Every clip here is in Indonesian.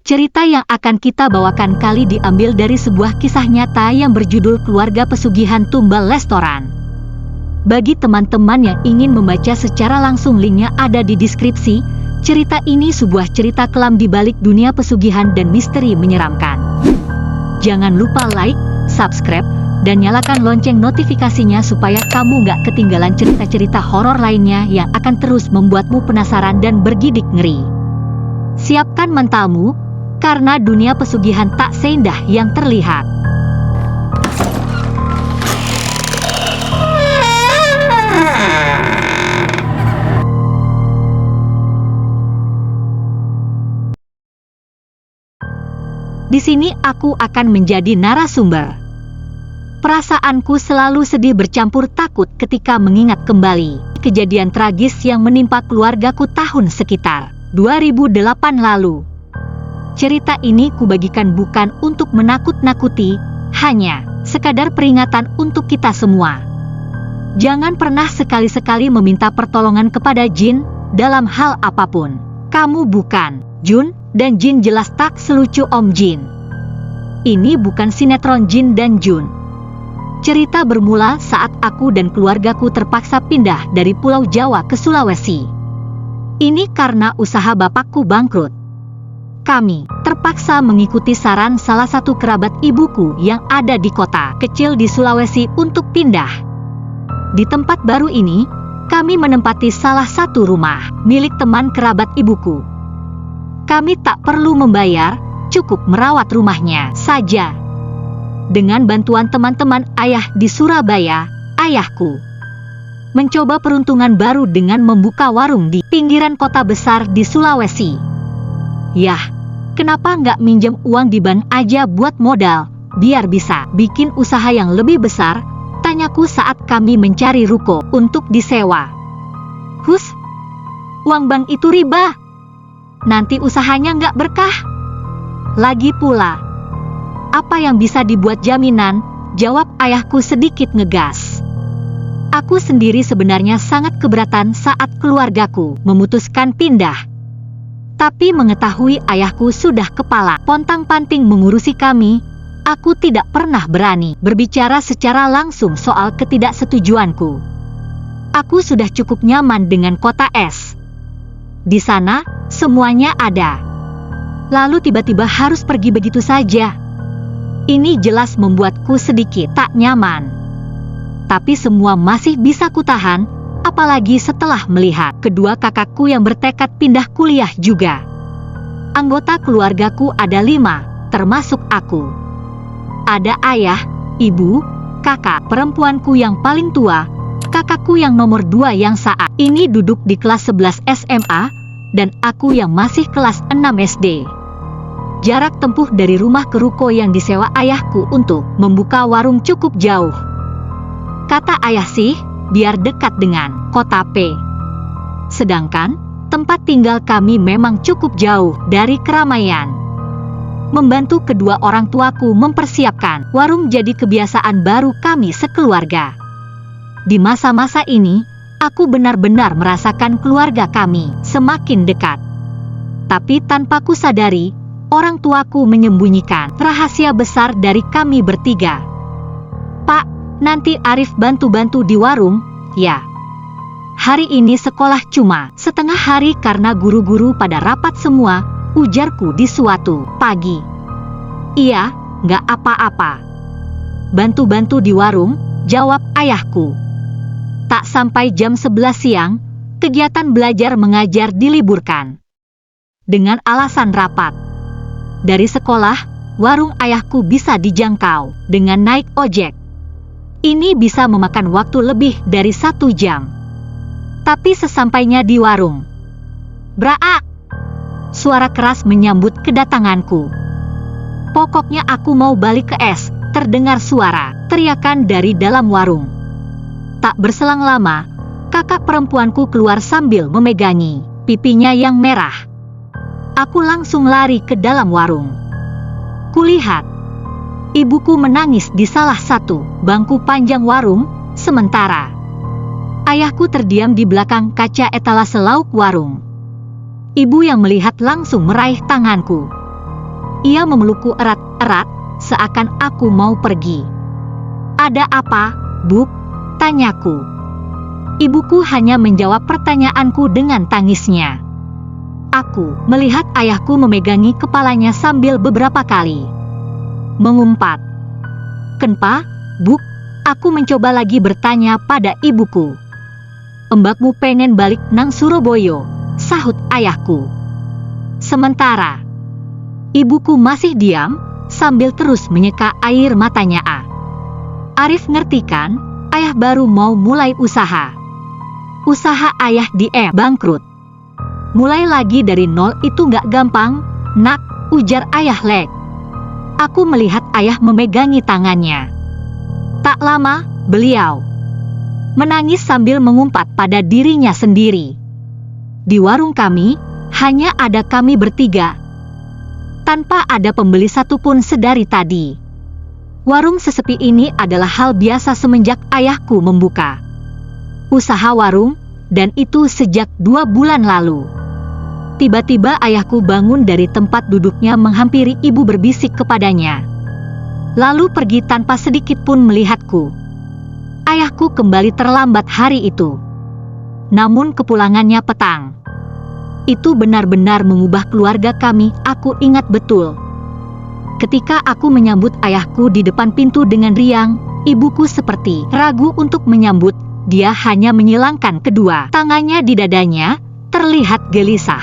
Cerita yang akan kita bawakan kali diambil dari sebuah kisah nyata yang berjudul Keluarga Pesugihan Tumbal Restoran. Bagi teman-teman yang ingin membaca secara langsung, linknya ada di deskripsi. Cerita ini sebuah cerita kelam di balik dunia pesugihan dan misteri menyeramkan. Jangan lupa like, subscribe, dan nyalakan lonceng notifikasinya supaya kamu gak ketinggalan cerita-cerita horor lainnya yang akan terus membuatmu penasaran dan bergidik ngeri. Siapkan mentalmu, karena dunia pesugihan tak seindah yang terlihat. Di sini aku akan menjadi narasumber. Perasaanku selalu sedih bercampur takut ketika mengingat kembali kejadian tragis yang menimpa keluargaku tahun sekitar 2008 lalu. Cerita ini kubagikan bukan untuk menakut-nakuti, hanya sekadar peringatan untuk kita semua. Jangan pernah sekali-sekali meminta pertolongan kepada jin dalam hal apapun. Kamu bukan Jun, dan jin jelas tak selucu Om Jin. Ini bukan sinetron Jin dan Jun. Cerita bermula saat aku dan keluargaku terpaksa pindah dari Pulau Jawa ke Sulawesi. Ini karena usaha bapakku bangkrut. Kami terpaksa mengikuti saran salah satu kerabat ibuku yang ada di kota kecil di Sulawesi untuk pindah. Di tempat baru ini, kami menempati salah satu rumah milik teman kerabat ibuku. Kami tak perlu membayar, cukup merawat rumahnya saja. Dengan bantuan teman-teman ayah di Surabaya, ayahku mencoba peruntungan baru dengan membuka warung di pinggiran kota besar di Sulawesi. Yah, kenapa nggak minjem uang di bank aja buat modal, biar bisa bikin usaha yang lebih besar, tanyaku saat kami mencari ruko untuk disewa. Hus, uang bank itu riba. Nanti usahanya nggak berkah. Lagi pula, apa yang bisa dibuat jaminan? Jawab ayahku sedikit ngegas. Aku sendiri sebenarnya sangat keberatan saat keluargaku memutuskan pindah. Tapi mengetahui ayahku sudah kepala pontang-panting mengurusi kami, aku tidak pernah berani berbicara secara langsung soal ketidaksetujuanku. Aku sudah cukup nyaman dengan kota es. Di sana, semuanya ada. Lalu tiba-tiba harus pergi begitu saja. Ini jelas membuatku sedikit tak nyaman. Tapi semua masih bisa kutahan, apalagi setelah melihat kedua kakakku yang bertekad pindah kuliah juga. Anggota keluargaku ada 5, termasuk aku. Ada ayah, ibu, kakak perempuanku yang paling tua, kakakku yang nomor 2 yang saat ini duduk di kelas 11 SMA, dan aku yang masih kelas 6 SD. Jarak tempuh dari rumah ke ruko yang disewa ayahku untuk membuka warung cukup jauh. Kata ayah sih, biar dekat dengan kota P. Sedangkan, tempat tinggal kami memang cukup jauh dari keramaian. Membantu kedua orang tuaku mempersiapkan warung jadi kebiasaan baru kami sekeluarga. Di masa-masa ini, aku benar-benar merasakan keluarga kami semakin dekat. Tapi tanpa ku sadari, orang tuaku menyembunyikan rahasia besar dari kami bertiga. Pak, nanti Arif bantu-bantu di warung, ya. Hari ini sekolah cuma setengah hari karena guru-guru pada rapat semua, ujarku di suatu pagi. Iya, nggak apa-apa. Bantu-bantu di warung, jawab ayahku. Tak sampai jam 11 siang, kegiatan belajar mengajar diliburkan. Dengan alasan rapat. Dari sekolah, warung ayahku bisa dijangkau dengan naik ojek. Ini bisa memakan waktu lebih dari 1 jam. Tapi sesampainya di warung, "Braa!" Suara keras menyambut kedatanganku. Pokoknya aku mau balik ke es, terdengar suara teriakan dari dalam warung. Tak berselang lama, kakak perempuanku keluar sambil memegangi pipinya yang merah. Aku langsung lari ke dalam warung. Kulihat, ibuku menangis di salah satu bangku panjang warung, sementara ayahku terdiam di belakang kaca etalase lauk warung. Ibu yang melihat langsung meraih tanganku. ia memelukku erat-erat, seakan aku mau pergi. "Ada apa, Buk?" tanyaku. Ibuku hanya menjawab pertanyaanku dengan tangisnya. Aku melihat ayahku memegangi kepalanya sambil beberapa kali mengumpat. "Kenapa, Buk?" Aku mencoba lagi bertanya pada ibuku. "Embakmu pengen balik nang Surabaya," sahut ayahku. Sementara ibuku masih diam, sambil terus menyeka air matanya. "Arif ngerti kan, ayah baru mau mulai usaha. Usaha ayah bangkrut. Mulai lagi dari nol itu nggak gampang, nak," ujar ayah lek. Aku melihat ayah memegangi tangannya. Tak lama, beliau menangis sambil mengumpat pada dirinya sendiri. Di warung kami, hanya ada kami bertiga. Tanpa ada pembeli satupun sedari tadi. Warung sesepi ini adalah hal biasa semenjak ayahku membuka usaha warung, dan itu sejak 2 bulan lalu. Tiba-tiba ayahku bangun dari tempat duduknya menghampiri ibu berbisik kepadanya. Lalu pergi tanpa sedikit pun melihatku. Ayahku kembali terlambat hari itu. Namun kepulangannya petang. Itu benar-benar mengubah keluarga kami, aku ingat betul. Ketika aku menyambut ayahku di depan pintu dengan riang, ibuku seperti ragu untuk menyambut, dia hanya menyilangkan kedua tangannya di dadanya, terlihat gelisah.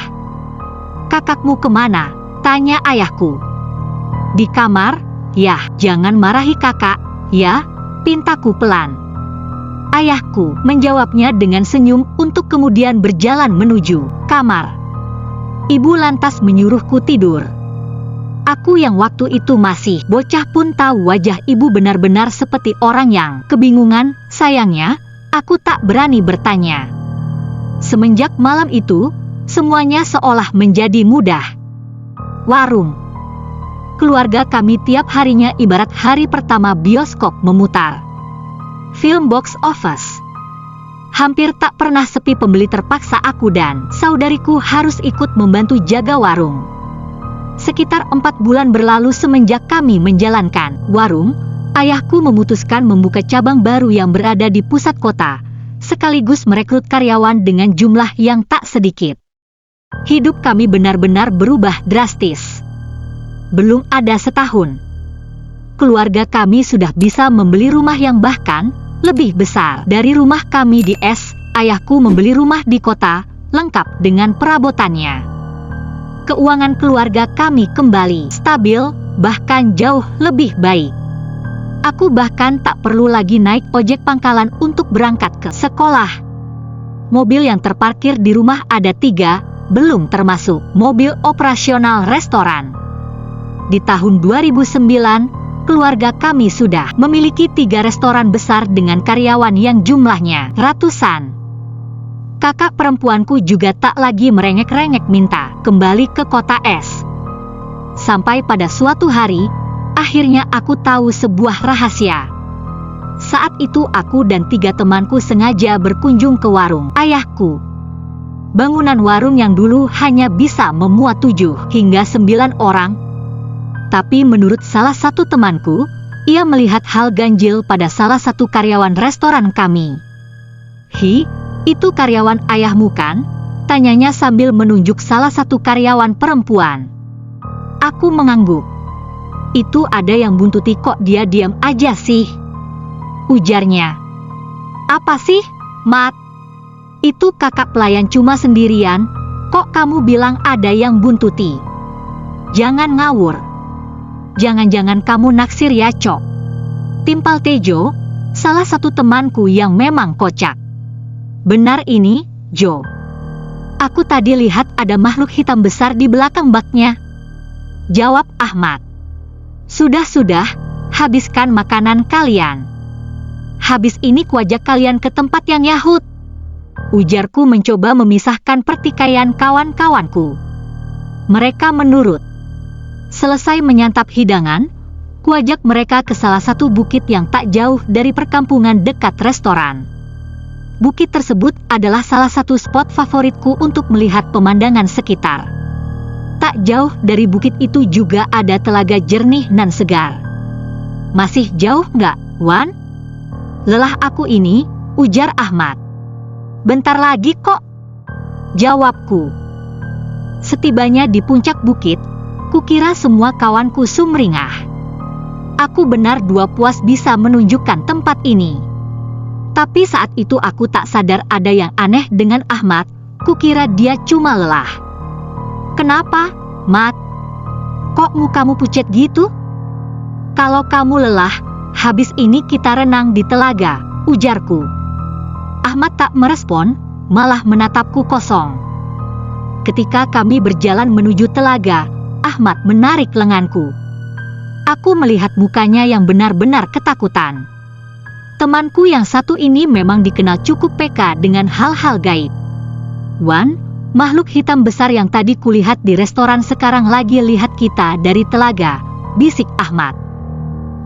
"Kakakmu kemana?" tanya ayahku. "Di kamar." "Yah, jangan marahi kakak, ya," pintaku pelan. Ayahku menjawabnya dengan senyum untuk kemudian berjalan menuju kamar. Ibu lantas menyuruhku tidur. Aku yang waktu itu masih bocah pun tahu wajah ibu benar-benar seperti orang yang kebingungan. Sayangnya, aku tak berani bertanya. Semenjak malam itu, semuanya seolah menjadi mudah. Warung. Keluarga kami tiap harinya ibarat hari pertama bioskop memutar film box office. Hampir tak pernah sepi pembeli, terpaksa aku dan saudariku harus ikut membantu jaga warung. Sekitar 4 bulan berlalu semenjak kami menjalankan warung, ayahku memutuskan membuka cabang baru yang berada di pusat kota, sekaligus merekrut karyawan dengan jumlah yang tak sedikit. Hidup kami benar-benar berubah drastis. Belum ada setahun, keluarga kami sudah bisa membeli rumah yang bahkan lebih besar dari rumah kami di Es. Ayahku membeli rumah di kota, lengkap dengan perabotannya. Keuangan keluarga kami kembali stabil, bahkan jauh lebih baik. Aku bahkan tak perlu lagi naik ojek pangkalan untuk berangkat ke sekolah. Mobil yang terparkir di rumah ada 3, belum termasuk mobil operasional restoran. Di tahun 2009, keluarga kami sudah memiliki 3 restoran besar dengan karyawan yang jumlahnya ratusan. Kakak perempuanku juga tak lagi merengek-rengek minta kembali ke kota Es. Sampai pada suatu hari, akhirnya aku tahu sebuah rahasia. Saat itu aku dan 3 temanku sengaja berkunjung ke warung ayahku. Bangunan warung yang dulu hanya bisa memuat 7 hingga 9 orang. Tapi menurut salah satu temanku, ia melihat hal ganjil pada salah satu karyawan restoran kami. "Hi, itu karyawan ayahmu kan?" tanyanya sambil menunjuk salah satu karyawan perempuan. Aku mengangguk. "Itu ada yang buntuti, kok dia diam aja sih?" ujarnya. "Apa sih, Mat? Itu kakak pelayan cuma sendirian, kok kamu bilang ada yang buntuti? Jangan ngawur. Jangan-jangan kamu naksir ya, Cok?" timpal Tejo, salah satu temanku yang memang kocak. "Benar ini, Jo. Aku tadi lihat ada makhluk hitam besar di belakang baknya," jawab Ahmad. Sudah, habiskan makanan kalian. Habis ini kuajak kalian ke tempat yang Yahud," ujarku mencoba memisahkan pertikaian kawan-kawanku. Mereka menurut. Selesai menyantap hidangan, kuajak mereka ke salah satu bukit yang tak jauh dari perkampungan dekat restoran. Bukit tersebut adalah salah satu spot favoritku untuk melihat pemandangan sekitar. Tak jauh dari bukit itu juga ada telaga jernih nan segar. Masih jauh nggak, Wan? Lelah aku ini, ujar Ahmad. Bentar lagi kok, jawabku. Setibanya di puncak bukit, kukira semua kawanku sumringah. Aku benar-benar puas bisa menunjukkan tempat ini. Tapi saat itu aku tak sadar ada yang aneh dengan Ahmad, kukira dia cuma lelah. Kenapa, Mat? Kok mukamu pucat gitu? Kalau kamu lelah, habis ini kita renang di telaga, ujarku. Ahmad tak merespon, malah menatapku kosong. Ketika kami berjalan menuju telaga, Ahmad menarik lenganku. Aku melihat mukanya yang benar-benar ketakutan. Temanku yang satu ini memang dikenal cukup peka dengan hal-hal gaib. Wan, makhluk hitam besar yang tadi kulihat di restoran sekarang lagi lihat kita dari telaga, bisik Ahmad.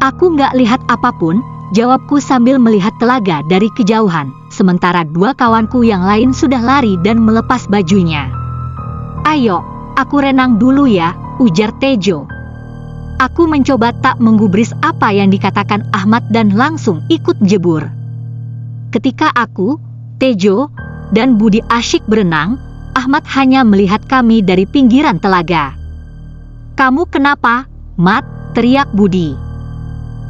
Aku nggak lihat apapun, jawabku sambil melihat telaga dari kejauhan, sementara dua kawanku yang lain sudah lari dan melepas bajunya. Ayo, aku renang dulu ya, ujar Tejo. Aku mencoba tak menggubris apa yang dikatakan Ahmad dan langsung ikut jebur. Ketika aku, Tejo, dan Budi asyik berenang, Ahmad hanya melihat kami dari pinggiran telaga. Kamu kenapa, Mat? Teriak Budi.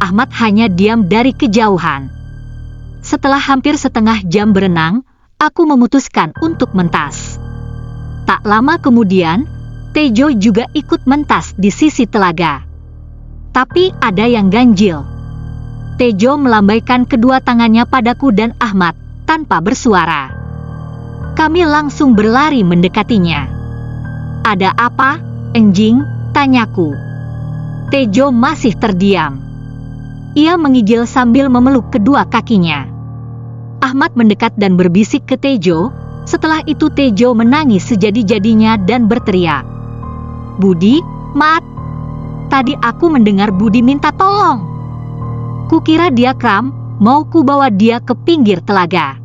Ahmad hanya diam dari kejauhan. Setelah hampir setengah jam berenang, aku memutuskan untuk mentas. Tak lama kemudian, Tejo juga ikut mentas di sisi telaga. Tapi ada yang ganjil. Tejo melambaikan kedua tangannya padaku dan Ahmad, tanpa bersuara. Kami langsung berlari mendekatinya. Ada apa, enjing? Tanyaku. Tejo masih terdiam. Ia menggigil sambil memeluk kedua kakinya. Ahmad mendekat dan berbisik ke Tejo. Setelah itu Tejo menangis sejadi-jadinya dan berteriak. Budi, Mat. Tadi aku mendengar Budi minta tolong. Kukira dia kram, mau ku bawa dia ke pinggir telaga.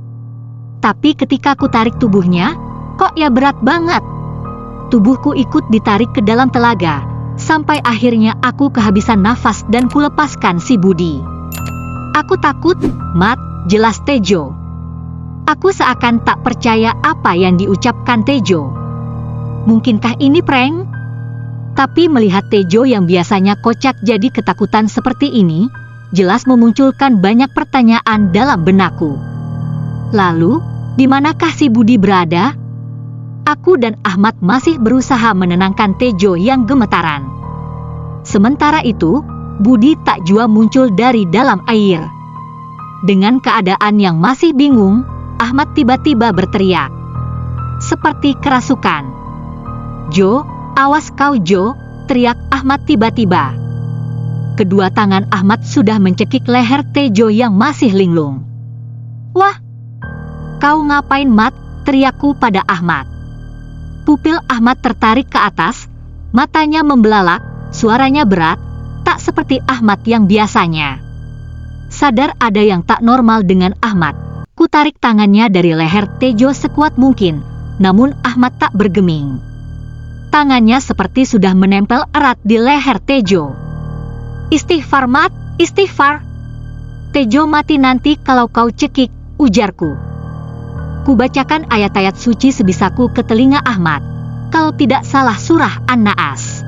Tapi ketika ku tarik tubuhnya, kok ya berat banget. Tubuhku ikut ditarik ke dalam telaga, sampai akhirnya aku kehabisan nafas dan kulepaskan si Budi. Aku takut, Mat, jelas Tejo. Aku seakan tak percaya apa yang diucapkan Tejo. Mungkinkah ini prank? Tapi melihat Tejo yang biasanya kocak jadi ketakutan seperti ini, jelas memunculkan banyak pertanyaan dalam benakku. Lalu, di manakah si Budi berada? Aku dan Ahmad masih berusaha menenangkan Tejo yang gemetaran. Sementara itu, Budi tak jua muncul dari dalam air. Dengan keadaan yang masih bingung, Ahmad tiba-tiba berteriak. Seperti kerasukan. Jo, awas kau Jo, teriak Ahmad tiba-tiba. Kedua tangan Ahmad sudah mencekik leher Tejo yang masih linglung. Wah! Kau ngapain Mat? Teriakku pada Ahmad. Pupil Ahmad tertarik ke atas, matanya membelalak, suaranya berat, tak seperti Ahmad yang biasanya. Sadar ada yang tak normal dengan Ahmad, ku tarik tangannya dari leher Tejo sekuat mungkin, namun Ahmad tak bergeming. Tangannya seperti sudah menempel erat di leher Tejo. Istighfar Mat, istighfar. Tejo mati nanti kalau kau cekik, ujarku. Kubacakan ayat-ayat suci sebisaku ke telinga Ahmad, kalau tidak salah surah An-Naas.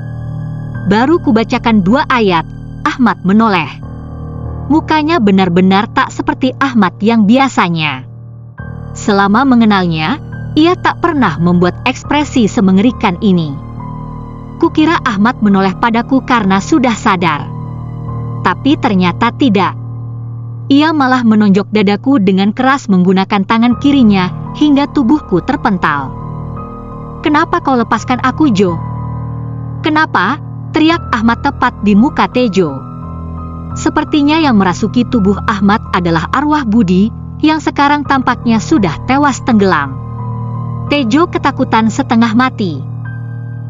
Baru kubacakan 2 ayat, Ahmad menoleh. Mukanya benar-benar tak seperti Ahmad yang biasanya. Selama mengenalnya, ia tak pernah membuat ekspresi semengerikan ini. Kukira Ahmad menoleh padaku karena sudah sadar. Tapi ternyata tidak. Ia malah menonjok dadaku dengan keras menggunakan tangan kirinya hingga tubuhku terpental. Kenapa kau lepaskan aku Jo? Kenapa? Teriak Ahmad tepat di muka Tejo. Sepertinya yang merasuki tubuh Ahmad adalah arwah Budi yang sekarang tampaknya sudah tewas tenggelam. Tejo ketakutan setengah mati.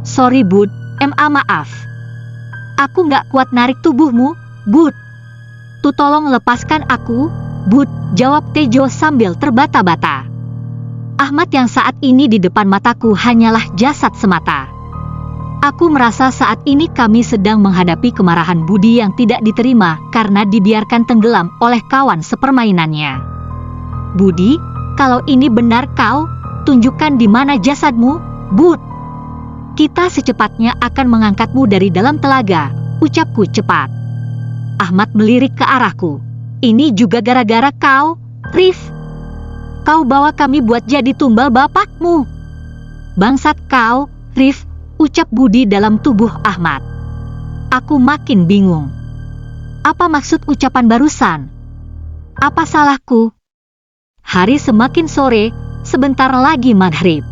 Sorry Bud, maaf. Aku nggak kuat narik tubuhmu, Bud. Tuh tolong lepaskan aku, Bud, jawab Tejo sambil terbata-bata. Ahmad yang saat ini di depan mataku hanyalah jasad semata. Aku merasa saat ini kami sedang menghadapi kemarahan Budi yang tidak diterima karena dibiarkan tenggelam oleh kawan sepermainannya. Budi, kalau ini benar kau, tunjukkan di mana jasadmu, Bud. Kita secepatnya akan mengangkatmu dari dalam telaga, ucapku cepat. Ahmad melirik ke arahku. Ini juga gara-gara kau, Rif. Kau bawa kami buat jadi tumbal bapakmu. Bangsat kau, Rif, ucap Budi dalam tubuh Ahmad. Aku makin bingung. Apa maksud ucapan barusan? Apa salahku? Hari semakin sore, sebentar lagi maghrib.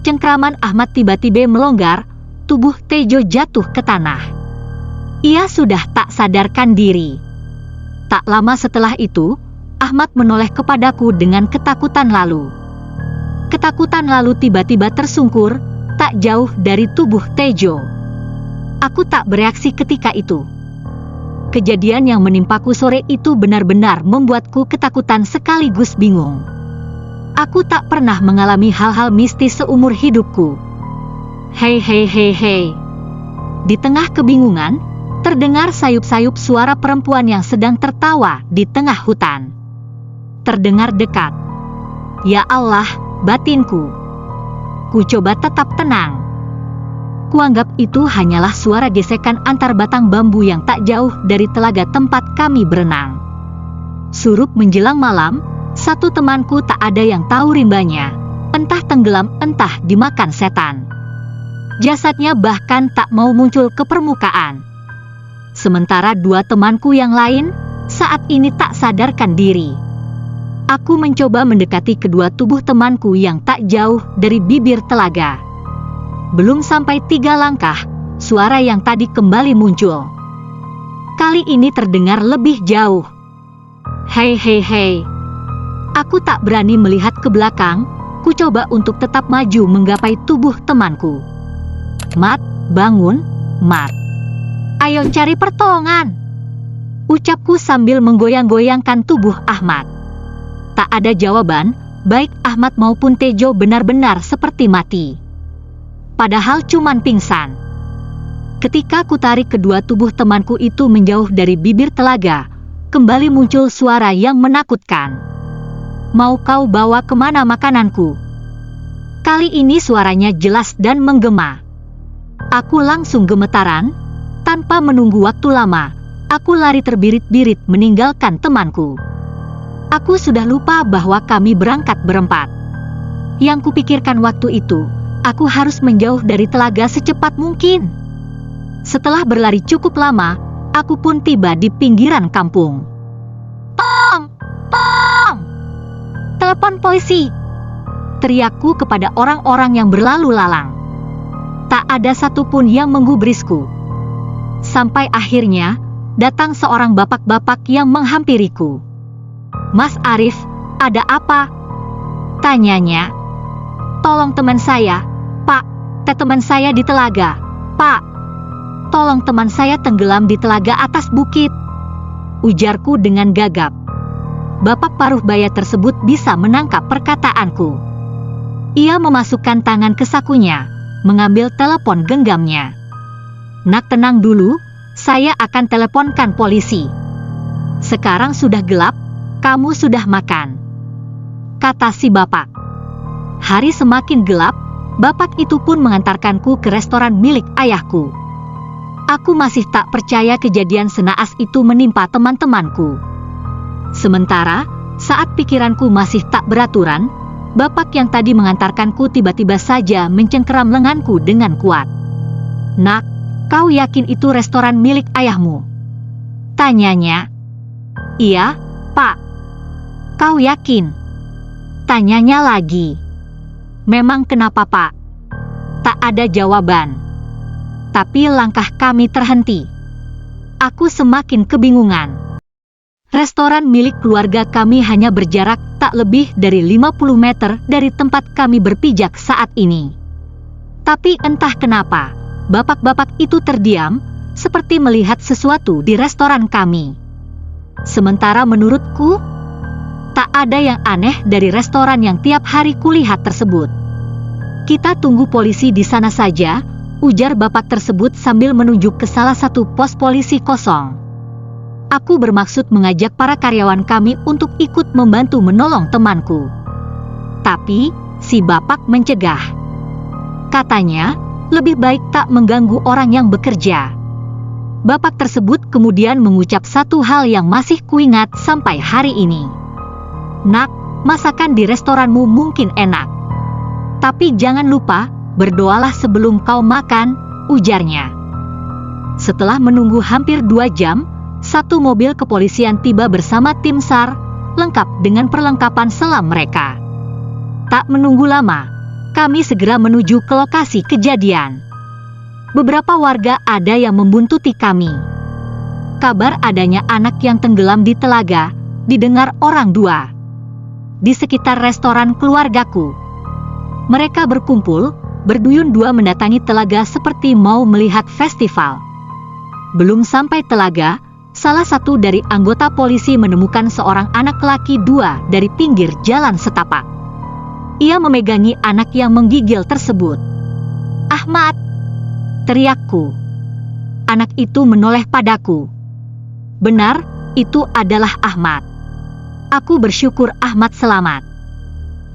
Cengkraman Ahmad tiba-tiba melonggar, tubuh Tejo jatuh ke tanah. Ia sudah tak sadarkan diri. Tak lama setelah itu, Ahmad menoleh kepadaku dengan ketakutan lalu. Ketakutan lalu tiba-tiba tersungkur, tak jauh dari tubuh Tejo. Aku tak bereaksi ketika itu. Kejadian yang menimpaku sore itu benar-benar membuatku ketakutan sekaligus bingung. Aku tak pernah mengalami hal-hal mistis seumur hidupku. Hei hei hei hei. Di tengah kebingungan, terdengar sayup-sayup suara perempuan yang sedang tertawa di tengah hutan. Terdengar dekat. Ya Allah, batinku. Ku coba tetap tenang. Kuanggap itu hanyalah suara gesekan antar batang bambu yang tak jauh dari telaga tempat kami berenang. Surup menjelang malam, satu temanku tak ada yang tahu rimbanya, entah tenggelam entah dimakan setan. Jasadnya bahkan tak mau muncul ke permukaan. Sementara dua temanku yang lain, saat ini tak sadarkan diri. Aku mencoba mendekati kedua tubuh temanku yang tak jauh dari bibir telaga. Belum sampai 3 langkah, suara yang tadi kembali muncul. Kali ini terdengar lebih jauh. Hei hei hei. Aku tak berani melihat ke belakang, ku coba untuk tetap maju menggapai tubuh temanku. Mat, bangun, Mat. Ayo cari pertolongan, ucapku sambil menggoyang-goyangkan tubuh Ahmad. Tak ada jawaban, baik Ahmad maupun Tejo benar-benar seperti mati. Padahal cuman pingsan. Ketika ku tarik kedua tubuh temanku itu menjauh dari bibir telaga, kembali muncul suara yang menakutkan. Mau kau bawa kemana makananku? Kali ini suaranya jelas dan menggema. Aku langsung gemetaran, tanpa menunggu waktu lama, aku lari terbirit-birit meninggalkan temanku. Aku sudah lupa bahwa kami berangkat berempat. Yang kupikirkan waktu itu, aku harus menjauh dari telaga secepat mungkin. Setelah berlari cukup lama, aku pun tiba di pinggiran kampung. Tong! Tong! Telepon polisi! Teriakku kepada orang-orang yang berlalu lalang. Tak ada satupun yang menggubrisku. Sampai akhirnya, datang seorang bapak-bapak yang menghampiriku. Mas Arif, ada apa? Tanyanya. Tolong teman saya, Pak. Teman saya di telaga, Pak. Tolong teman saya tenggelam di telaga atas bukit, ujarku dengan gagap. Bapak paruh baya tersebut bisa menangkap perkataanku. Ia memasukkan tangan ke sakunya, mengambil telepon genggamnya. Nak, tenang dulu, saya akan teleponkan polisi. Sekarang sudah gelap, kamu sudah makan, kata si bapak. Hari semakin gelap, bapak itu pun mengantarkanku ke restoran milik ayahku. Aku masih tak percaya kejadian senaas itu menimpa teman-temanku. Sementara, saat pikiranku masih tak beraturan, bapak yang tadi mengantarkanku tiba-tiba saja mencengkeram lenganku dengan kuat. Nak, kau yakin itu restoran milik ayahmu? Tanyanya. Iya, Pak. Kau yakin? Tanyanya lagi. Memang kenapa, Pak? Tak ada jawaban. Tapi langkah kami terhenti. Aku semakin kebingungan. Restoran milik keluarga kami hanya berjarak tak lebih dari 50 meter dari tempat kami berpijak saat ini. Tapi entah kenapa, bapak-bapak itu terdiam, seperti melihat sesuatu di restoran kami. Sementara menurutku, tak ada yang aneh dari restoran yang tiap hari kulihat tersebut. Kita tunggu polisi di sana saja, ujar bapak tersebut sambil menunjuk ke salah satu pos polisi kosong. Aku bermaksud mengajak para karyawan kami untuk ikut membantu menolong temanku. Tapi, si bapak mencegah. Katanya, lebih baik tak mengganggu orang yang bekerja. Bapak tersebut kemudian mengucap satu hal yang masih kuingat sampai hari ini. Nak, masakan di restoranmu mungkin enak. Tapi jangan lupa, berdoalah sebelum kau makan, ujarnya. Setelah menunggu hampir 2 jam, satu mobil kepolisian tiba bersama tim SAR, lengkap dengan perlengkapan selam mereka. Tak menunggu lama, kami segera menuju ke lokasi kejadian. Beberapa warga ada yang membuntuti kami. Kabar adanya anak yang tenggelam di telaga, didengar orang 2. Di sekitar restoran keluargaku. Mereka berkumpul, berduyun-dua mendatangi telaga seperti mau melihat festival. Belum sampai telaga, salah satu dari anggota polisi menemukan seorang anak laki 2 dari pinggir jalan setapak. Ia memegangi anak yang menggigil tersebut. "Ahmad!" teriakku. Anak itu menoleh padaku. Benar, itu adalah Ahmad. Aku bersyukur Ahmad selamat.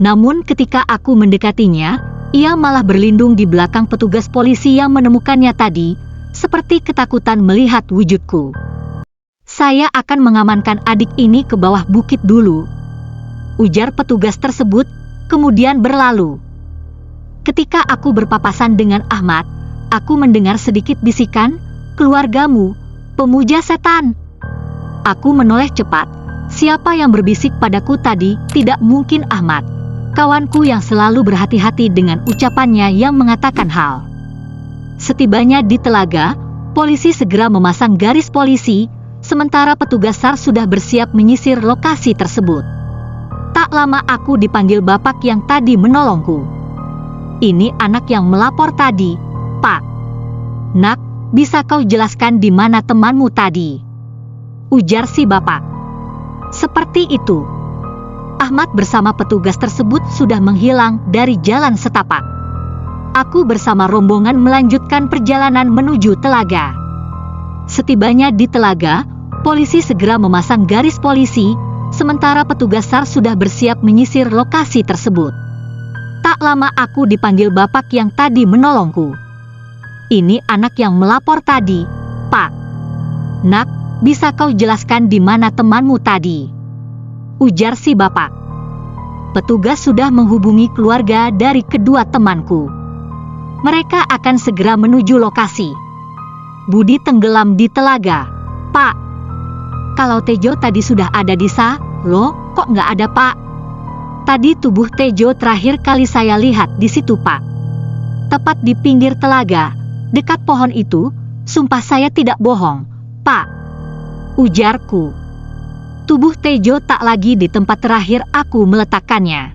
Namun ketika aku mendekatinya, ia malah berlindung di belakang petugas polisi yang menemukannya tadi, seperti ketakutan melihat wujudku. "Saya akan mengamankan adik ini ke bawah bukit dulu," ujar petugas tersebut, kemudian berlalu. Ketika aku berpapasan dengan Ahmad, aku mendengar sedikit bisikan, "Keluargamu, pemuja setan." Aku menoleh cepat. Siapa yang berbisik padaku tadi? Tidak mungkin Ahmad, kawanku yang selalu berhati-hati dengan ucapannya yang mengatakan hal. Setibanya di telaga, polisi segera memasang garis polisi, sementara petugas SAR sudah bersiap menyisir lokasi tersebut. Tak lama aku dipanggil bapak yang tadi menolongku. "Ini anak yang melapor tadi, Pak." "Nak, bisa kau jelaskan di mana temanmu tadi?" ujar si bapak. Seperti itu. Ahmad bersama petugas tersebut sudah menghilang dari jalan setapak. Aku bersama rombongan melanjutkan perjalanan menuju telaga. Setibanya di telaga, polisi segera memasang garis polisi, sementara petugas SAR sudah bersiap menyisir lokasi tersebut. Tak lama aku dipanggil bapak yang tadi menolongku. "Ini anak yang melapor tadi, Pak." "Nak, bisa kau jelaskan di mana temanmu tadi?" ujar si bapak. Petugas sudah menghubungi keluarga dari kedua temanku. Mereka akan segera menuju lokasi. "Budi tenggelam di telaga, Pak." "Kalau Tejo tadi sudah ada di sana, loh, kok nggak ada, Pak?" "Tadi tubuh Tejo terakhir kali saya lihat di situ, Pak. Tepat di pinggir telaga, dekat pohon itu, sumpah saya tidak bohong, Pak," ujarku. Tubuh Tejo tak lagi di tempat terakhir aku meletakkannya.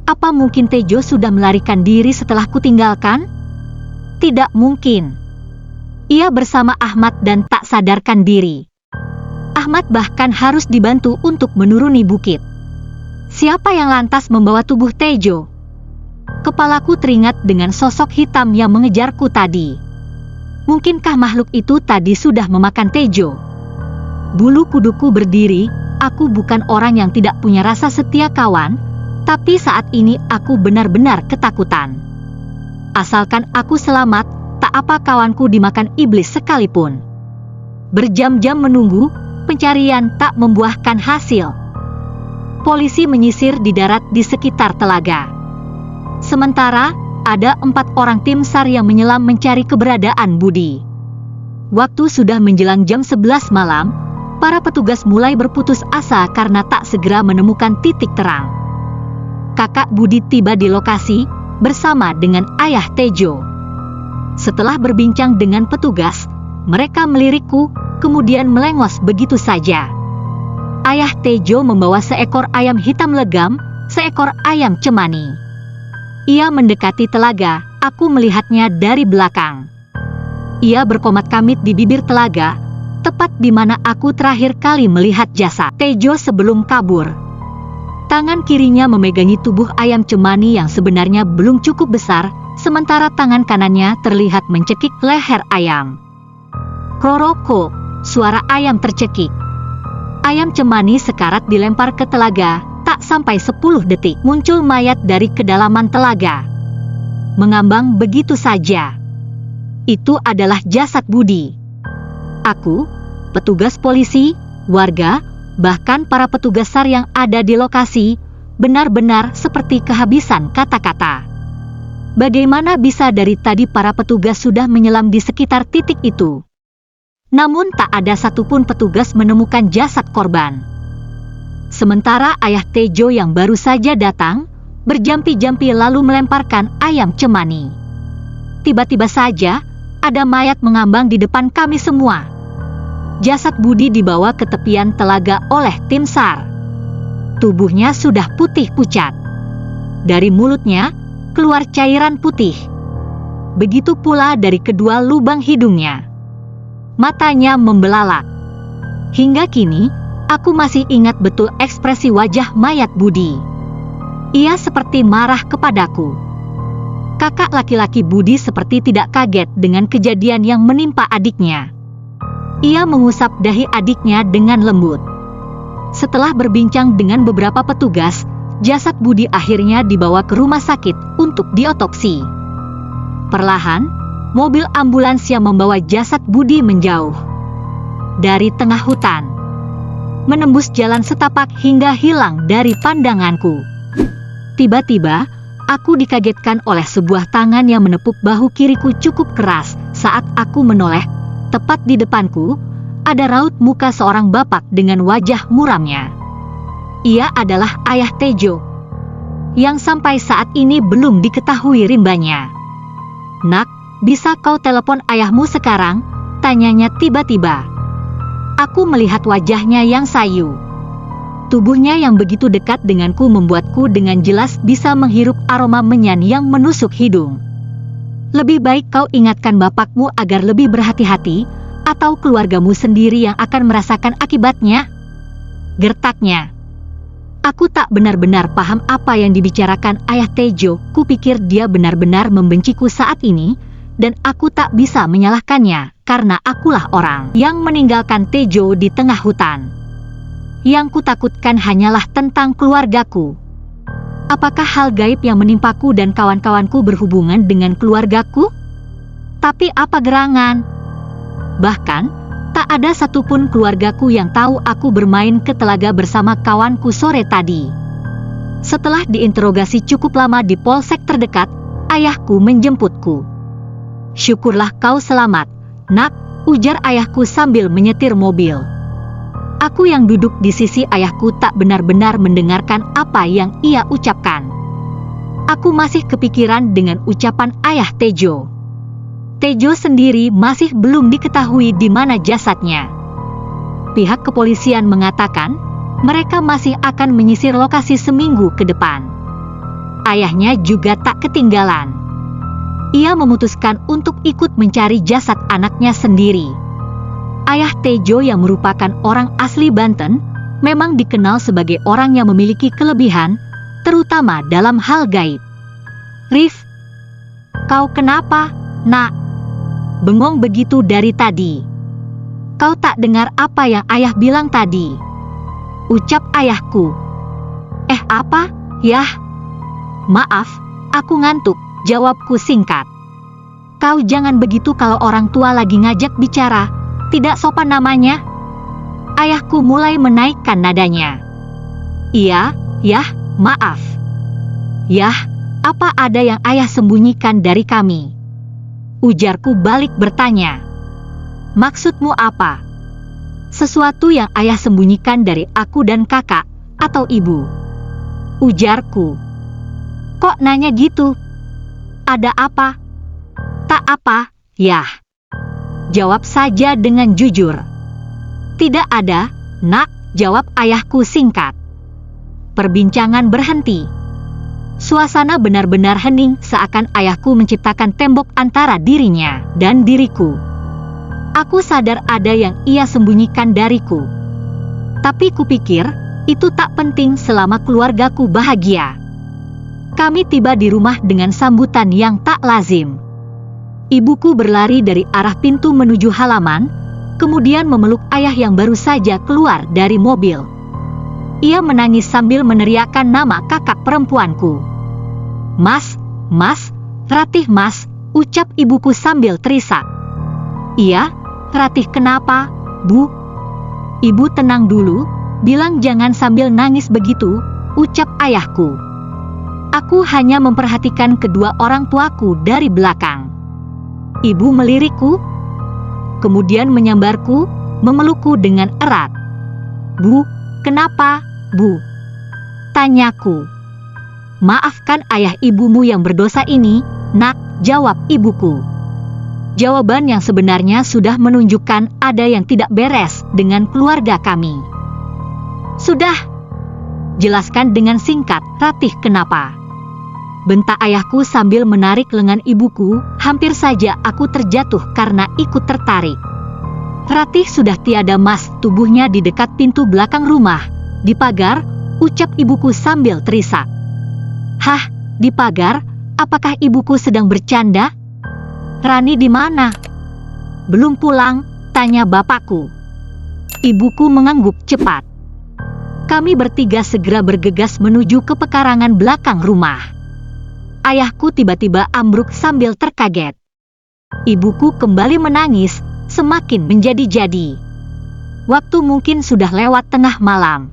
Apa mungkin Tejo sudah melarikan diri setelah kutinggalkan? Tidak mungkin. Ia bersama Ahmad dan tak sadarkan diri. Ahmad bahkan harus dibantu untuk menuruni bukit. Siapa yang lantas membawa tubuh Tejo? Kepalaku teringat dengan sosok hitam yang mengejarku tadi. Mungkinkah makhluk itu tadi sudah memakan Tejo? Bulu kuduku berdiri. Aku bukan orang yang tidak punya rasa setia kawan, tapi saat ini aku benar-benar ketakutan. Asalkan aku selamat, tak apa kawanku dimakan iblis sekalipun. Berjam-jam menunggu, pencarian tak membuahkan hasil. Polisi menyisir di darat di sekitar telaga. Sementara, ada 4 orang tim SAR yang menyelam mencari keberadaan Budi. Waktu sudah menjelang jam 11 malam, para petugas mulai berputus asa karena tak segera menemukan titik terang. Kakak Budi tiba di lokasi, bersama dengan ayah Tejo. Setelah berbincang dengan petugas, mereka melirikku, kemudian melengos begitu saja. Ayah Tejo membawa seekor ayam hitam legam, seekor ayam cemani. Ia mendekati telaga, aku melihatnya dari belakang. Ia berkomat-kamit di bibir telaga, tepat di mana aku terakhir kali melihat jasad Tejo sebelum kabur. Tangan kirinya memegangi tubuh ayam cemani yang sebenarnya belum cukup besar, sementara tangan kanannya terlihat mencekik leher ayam. Kroroko, suara ayam tercekik. Ayam cemani sekarat dilempar ke telaga, tak sampai 10 detik muncul mayat dari kedalaman telaga. Mengambang begitu saja. Itu adalah jasad Budi. Aku, petugas polisi, warga, bahkan para petugas SAR yang ada di lokasi, benar-benar seperti kehabisan kata-kata. Bagaimana bisa dari tadi para petugas sudah menyelam di sekitar titik itu? Namun tak ada satupun petugas menemukan jasad korban. Sementara ayah Tejo yang baru saja datang, berjampi-jampi lalu melemparkan ayam cemani. Tiba-tiba saja, ada mayat mengambang di depan kami semua. Jasad Budi dibawa ke tepian telaga oleh tim SAR. Tubuhnya sudah putih pucat. Dari mulutnya, keluar cairan putih. Begitu pula dari kedua lubang hidungnya. Matanya membelalak. Hingga kini, aku masih ingat betul ekspresi wajah mayat Budi. Ia seperti marah kepadaku. Kakak laki-laki Budi seperti tidak kaget dengan kejadian yang menimpa adiknya. Ia mengusap dahi adiknya dengan lembut. Setelah berbincang dengan beberapa petugas, jasad Budi akhirnya dibawa ke rumah sakit untuk diotopsi. Perlahan, mobil ambulans yang membawa jasad Budi menjauh dari tengah hutan, menembus jalan setapak hingga hilang dari pandanganku. Tiba-tiba, aku dikagetkan oleh sebuah tangan yang menepuk bahu kiriku cukup keras. Saat aku menoleh, tepat di depanku, ada raut muka seorang bapak dengan wajah muramnya. Ia adalah ayah Tejo, yang sampai saat ini belum diketahui rimbanya. "Nak, bisa kau telepon ayahmu sekarang?" tanyanya tiba-tiba. Aku melihat wajahnya yang sayu. Tubuhnya yang begitu dekat denganku membuatku dengan jelas bisa menghirup aroma menyan yang menusuk hidung. "Lebih baik kau ingatkan bapakmu agar lebih berhati-hati, atau keluargamu sendiri yang akan merasakan akibatnya," gertaknya. Aku tak benar-benar paham apa yang dibicarakan ayah Tejo. Kupikir dia benar-benar membenciku saat ini, dan aku tak bisa menyalahkannya, karena akulah orang yang meninggalkan Tejo di tengah hutan. Yang kutakutkan hanyalah tentang keluargaku. Apakah hal gaib yang menimpaku dan kawan-kawanku berhubungan dengan keluargaku? Tapi apa gerangan? Bahkan, tak ada satupun keluargaku yang tahu aku bermain ke telaga bersama kawanku sore tadi. Setelah diinterogasi cukup lama di polsek terdekat, ayahku menjemputku. "Syukurlah kau selamat, Nak," ujar ayahku sambil menyetir mobil. Aku yang duduk di sisi ayahku tak benar-benar mendengarkan apa yang ia ucapkan. Aku masih kepikiran dengan ucapan ayah Tejo. Tejo sendiri masih belum diketahui di mana jasadnya. Pihak kepolisian mengatakan, mereka masih akan menyisir lokasi seminggu ke depan. Ayahnya juga tak ketinggalan. Ia memutuskan untuk ikut mencari jasad anaknya sendiri. Ayah Tejo yang merupakan orang asli Banten, memang dikenal sebagai orang yang memiliki kelebihan, terutama dalam hal gaib. "Rif, kau kenapa, Nak? Bengong begitu dari tadi. Kau tak dengar apa yang ayah bilang tadi?" ucap ayahku. Apa? Yah. Maaf, aku ngantuk, jawabku singkat. "Kau jangan begitu kalau orang tua lagi ngajak bicara, tidak sopan namanya." Ayahku mulai menaikkan nadanya. "Iya, Yah, maaf. Yah, apa ada yang ayah sembunyikan dari kami?" ujarku balik bertanya. "Maksudmu apa? Sesuatu yang ayah sembunyikan dari aku dan kakak, atau ibu?" ujarku. "Kok nanya gitu? Ada apa?" "Tak apa, Yah. Jawab saja dengan jujur." "Tidak ada, Nak," jawab ayahku singkat. Perbincangan berhenti. Suasana benar-benar hening, seakan ayahku menciptakan tembok antara dirinya dan diriku. Aku sadar ada yang ia sembunyikan dariku. Tapi kupikir, itu tak penting selama keluargaku bahagia. Kami tiba di rumah dengan sambutan yang tak lazim. Ibuku berlari dari arah pintu menuju halaman, kemudian memeluk ayah yang baru saja keluar dari mobil. Ia menangis sambil meneriakkan nama kakak perempuanku. "Mas, Mas, Ratih Mas," ucap ibuku sambil terisak. "Iya, Ratih, kenapa, Bu?" "Ibu tenang dulu, bilang jangan sambil nangis begitu," ucap ayahku. Aku hanya memperhatikan kedua orang tuaku dari belakang. Ibu melirikku, kemudian menyambarku, memelukku dengan erat. "Bu, kenapa, Bu?" tanyaku. "Maafkan ayah ibumu yang berdosa ini, Nak," jawab ibuku. Jawaban yang sebenarnya sudah menunjukkan ada yang tidak beres dengan keluarga kami. "Sudah, jelaskan dengan singkat, Ratih, kenapa?" bentak ayahku sambil menarik lengan ibuku. Hampir saja aku terjatuh karena ikut tertarik. "Ratih sudah tiada, Mas, tubuhnya di dekat pintu belakang rumah, di pagar," ucap ibuku sambil terisak. "Hah, di pagar? Apakah ibuku sedang bercanda? Rani di mana?" "Belum pulang," tanya bapakku. Ibuku mengangguk cepat. Kami bertiga segera bergegas menuju ke pekarangan belakang rumah. Ayahku tiba-tiba ambruk sambil terkaget. Ibuku kembali menangis, semakin menjadi-jadi. Waktu mungkin sudah lewat tengah malam.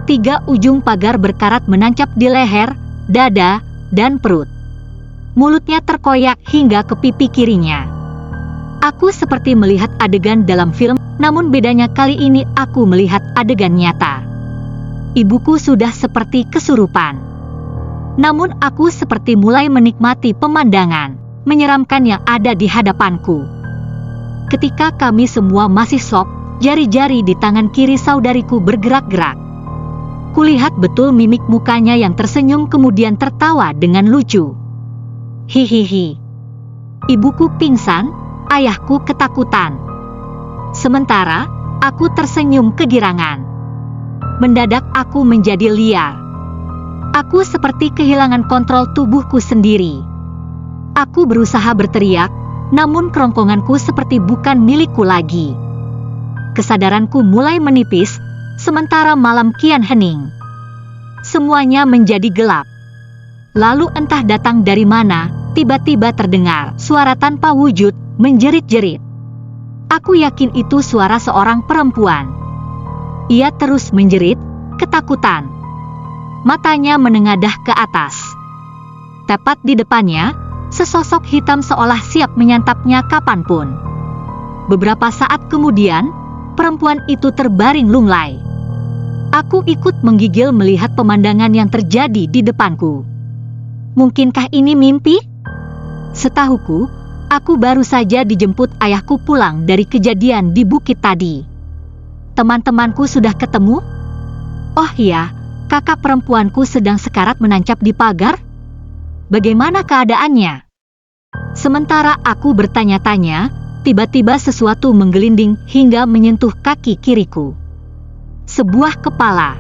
3 ujung pagar berkarat menancap di leher, dada, dan perut. Mulutnya terkoyak hingga ke pipi kirinya. Aku seperti melihat adegan dalam film, namun bedanya kali ini aku melihat adegan nyata. Ibuku sudah seperti kesurupan. Namun aku seperti mulai menikmati pemandangan menyeramkan yang ada di hadapanku. Ketika kami semua masih shock, jari-jari di tangan kiri saudariku bergerak-gerak. Kulihat betul mimik mukanya yang tersenyum kemudian tertawa dengan lucu. "Hihihi." Ibuku pingsan, ayahku ketakutan. Sementara, aku tersenyum kegirangan. Mendadak aku menjadi liar. Aku seperti kehilangan kontrol tubuhku sendiri. Aku berusaha berteriak, namun kerongkonganku seperti bukan milikku lagi. Kesadaranku mulai menipis, sementara malam kian hening. Semuanya menjadi gelap. Lalu entah datang dari mana, tiba-tiba terdengar suara tanpa wujud, menjerit-jerit. Aku yakin itu suara seorang perempuan. Ia terus menjerit, ketakutan. Matanya menengadah ke atas. Tepat di depannya, sesosok hitam seolah siap menyantapnya kapanpun. Beberapa saat kemudian, perempuan itu terbaring lunglai. Aku ikut menggigil melihat pemandangan yang terjadi di depanku. Mungkinkah ini mimpi? Setahuku, aku baru saja dijemput ayahku pulang dari kejadian di bukit tadi. Teman-temanku sudah ketemu? Oh iya, kakak perempuanku sedang sekarat menancap di pagar. Bagaimana keadaannya? Sementara aku bertanya-tanya, tiba-tiba sesuatu menggelinding hingga menyentuh kaki kiriku. Sebuah kepala.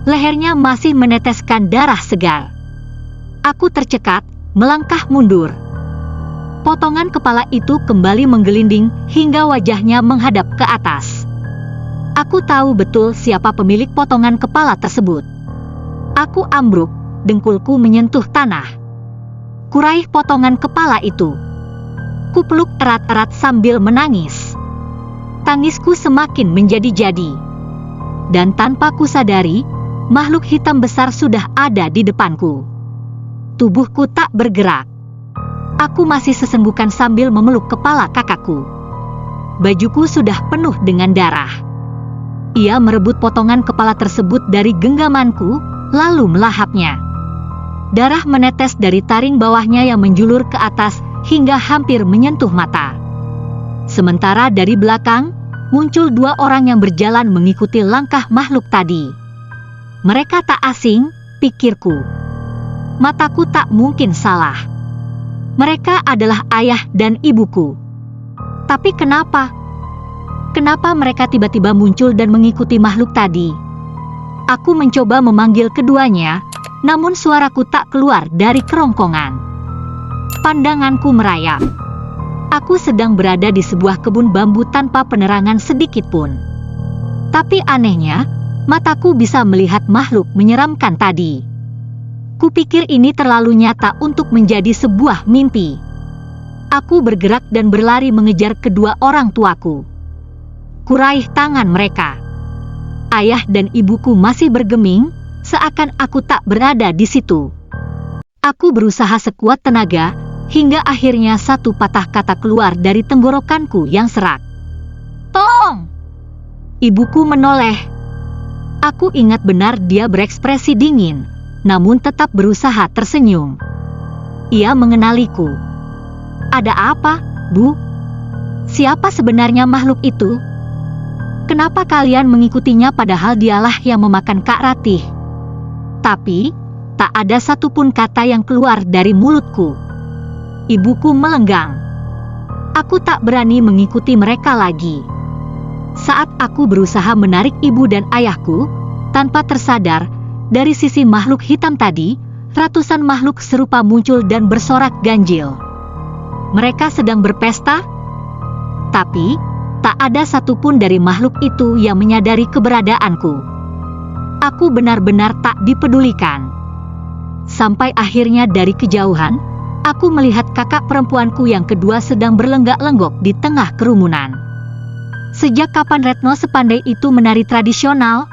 Lehernya masih meneteskan darah segar. Aku tercekat, melangkah mundur. Potongan kepala itu kembali menggelinding hingga wajahnya menghadap ke atas. Aku tahu betul siapa pemilik potongan kepala tersebut. Aku ambruk, dengkulku menyentuh tanah. Kuraih potongan kepala itu. Kupeluk erat-erat sambil menangis. Tangisku semakin menjadi-jadi. Dan tanpa kusadari, makhluk hitam besar sudah ada di depanku. Tubuhku tak bergerak. Aku masih sesenggukan sambil memeluk kepala kakakku. Bajuku sudah penuh dengan darah. Ia merebut potongan kepala tersebut dari genggamanku, lalu melahapnya. Darah menetes dari taring bawahnya yang menjulur ke atas hingga hampir menyentuh mata. Sementara dari belakang, muncul 2 orang yang berjalan mengikuti langkah makhluk tadi. Mereka tak asing, pikirku. Mataku tak mungkin salah. Mereka adalah ayah dan ibuku. Tapi kenapa? Kenapa mereka tiba-tiba muncul dan mengikuti makhluk tadi? Aku mencoba memanggil keduanya, namun suaraku tak keluar dari kerongkongan. Pandanganku merayap. Aku sedang berada di sebuah kebun bambu tanpa penerangan sedikit pun. Tapi anehnya, mataku bisa melihat makhluk menyeramkan tadi. Kupikir ini terlalu nyata untuk menjadi sebuah mimpi. Aku bergerak dan berlari mengejar kedua orang tuaku. Kuraih tangan mereka. Ayah dan ibuku masih bergeming, seakan aku tak berada di situ. Aku berusaha sekuat tenaga, hingga akhirnya satu patah kata keluar dari tenggorokanku yang serak. "Tolong!" Ibuku menoleh. Aku ingat benar dia berekspresi dingin, namun tetap berusaha tersenyum. Ia mengenaliku. "Ada apa, Bu? Siapa sebenarnya makhluk itu? Kenapa kalian mengikutinya padahal dialah yang memakan Kak Ratih?" Tapi, tak ada satupun kata yang keluar dari mulutku. Ibuku melenggang. Aku tak berani mengikuti mereka lagi. Saat aku berusaha menarik ibu dan ayahku, tanpa tersadar, dari sisi makhluk hitam tadi, ratusan makhluk serupa muncul dan bersorak ganjil. Mereka sedang berpesta? Tapi, tak ada satupun dari makhluk itu yang menyadari keberadaanku. Aku benar-benar tak dipedulikan. Sampai akhirnya dari kejauhan, aku melihat kakak perempuanku yang kedua sedang berlenggak-lenggok di tengah kerumunan. Sejak kapan Retno sepandai itu menari tradisional?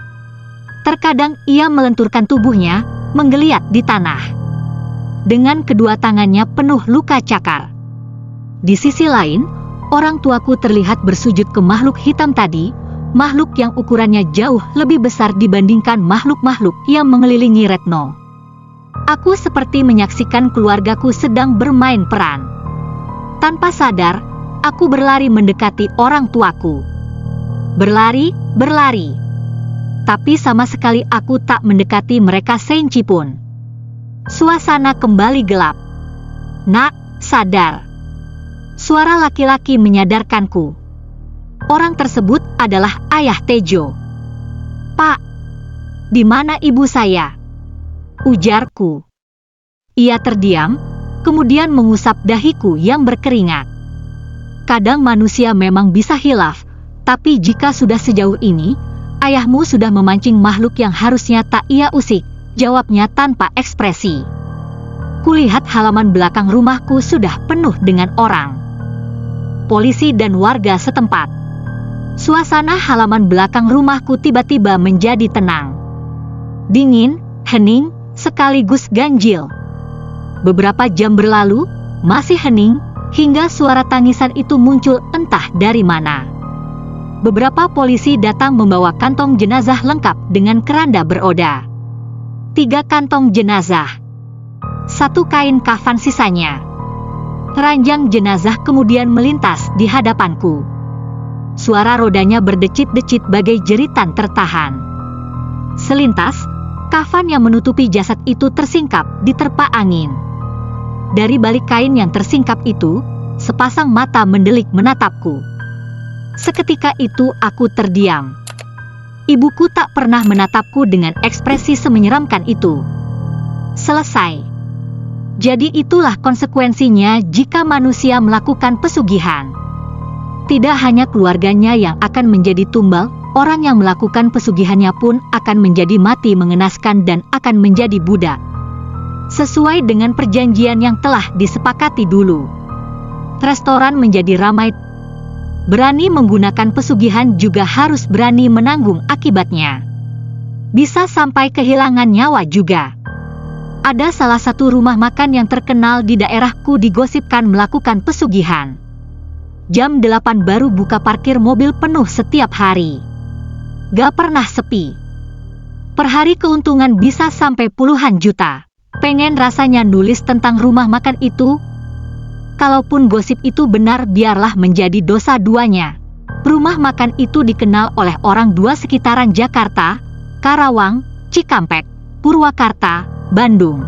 Terkadang ia melenturkan tubuhnya, menggeliat di tanah. Dengan kedua tangannya penuh luka cakar. Di sisi lain, orang tuaku terlihat bersujud ke makhluk hitam tadi, makhluk yang ukurannya jauh lebih besar dibandingkan makhluk-makhluk yang mengelilingi Retno. Aku seperti menyaksikan keluargaku sedang bermain peran. Tanpa sadar, aku berlari mendekati orang tuaku. Berlari. Tapi sama sekali aku tak mendekati mereka seinci pun. Suasana kembali gelap. "Nak, sadar." Suara laki-laki menyadarkanku. Orang tersebut adalah ayah Tejo. "Pak, di mana ibu saya?" ujarku. Ia terdiam, kemudian mengusap dahiku yang berkeringat. Kadang manusia memang bisa hilaf, tapi jika sudah sejauh ini, ayahmu sudah memancing makhluk yang harusnya tak ia usik, jawabnya tanpa ekspresi. Kulihat halaman belakang rumahku sudah penuh dengan orang. Polisi dan warga setempat. Suasana halaman belakang rumahku tiba-tiba menjadi tenang. Dingin, hening, sekaligus ganjil. Beberapa jam berlalu, masih hening, hingga suara tangisan itu muncul entah dari mana. Beberapa polisi datang membawa kantong jenazah lengkap dengan keranda beroda. 3 kantong jenazah. 1 kain kafan sisanya. Ranjang jenazah kemudian melintas di hadapanku. Suara rodanya berdecit-decit bagai jeritan tertahan. Selintas, kafan yang menutupi jasad itu tersingkap di terpa angin. Dari balik kain yang tersingkap itu, sepasang mata mendelik menatapku. Seketika itu aku terdiam. Ibuku tak pernah menatapku dengan ekspresi semenyeramkan itu. Selesai. Jadi itulah konsekuensinya jika manusia melakukan pesugihan. Tidak hanya keluarganya yang akan menjadi tumbal, orang yang melakukan pesugihannya pun akan menjadi mati mengenaskan dan akan menjadi budak. Sesuai dengan perjanjian yang telah disepakati dulu. Restoran menjadi ramai. Berani menggunakan pesugihan juga harus berani menanggung akibatnya. Bisa sampai kehilangan nyawa juga. Ada salah satu rumah makan yang terkenal di daerahku digosipkan melakukan pesugihan. Jam 8 baru buka parkir mobil penuh setiap hari. Gak pernah sepi. Per hari keuntungan bisa sampai puluhan juta. Pengen rasanya nulis tentang rumah makan itu. Kalaupun gosip itu benar, biarlah menjadi dosa duanya. Rumah makan itu dikenal oleh orang 2 sekitaran Jakarta, Karawang, Cikampek, Purwakarta, Bandung.